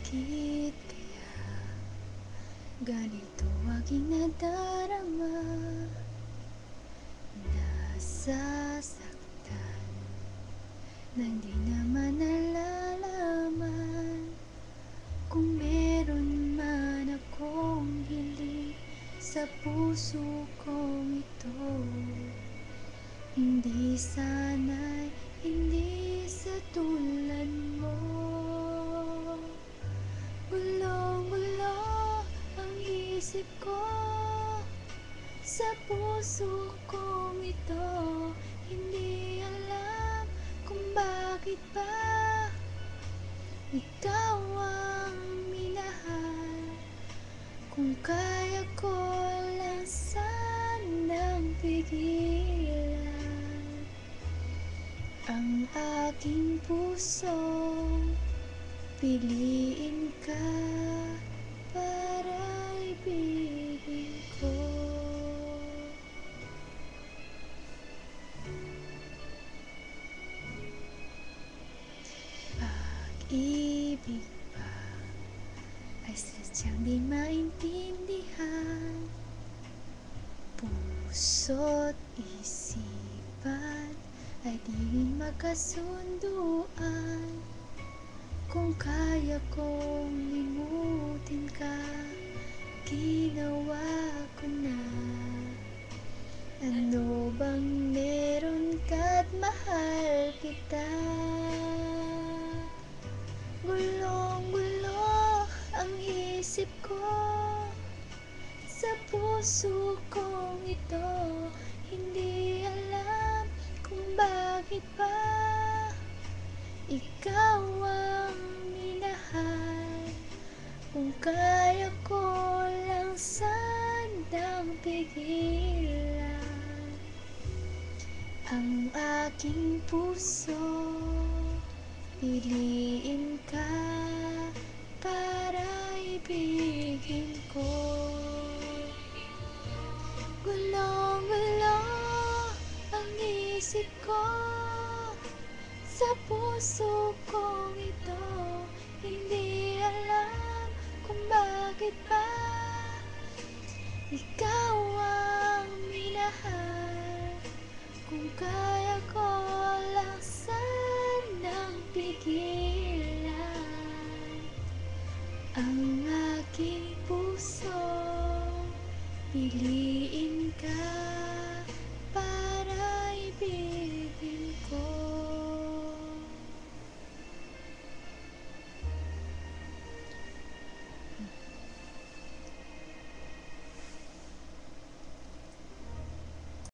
Bakit kaya ganito aking nadarama? Nasasaktan nang di naman nalalaman kung meron man akong hiling sa puso kong ito. Hindi sana'y hindi sa tulad mo. Gulong-gulo ang isip ko sa puso kong ito. Hindi alam kung bakit ba ikaw ang minahal. Kung kaya ko lang sanang pigilan ang aking puso, piliin ka para ibigin ko. Pag-ibig ba ay sadyang di maintindihan? Puso't isipan ay di rin magkasunduan. Kung kaya kong limutin ka, ginawa ko na. Ano bang meron ka't mahal kita? Gulong-gulo ang isip ko sa puso kong ito. Hindi alam kung bakit ba ikaw ang minahal. Kung kaya ko lang sanang pigilan ang aking puso, piliin ka para ibigin ko. Gulong-gulo ang isip ko sa puso kong ito. Hindi alam kung bakit ba ikaw ang minahal. Kung kaya ko lang sanang pigilan ang aking puso, piliin ka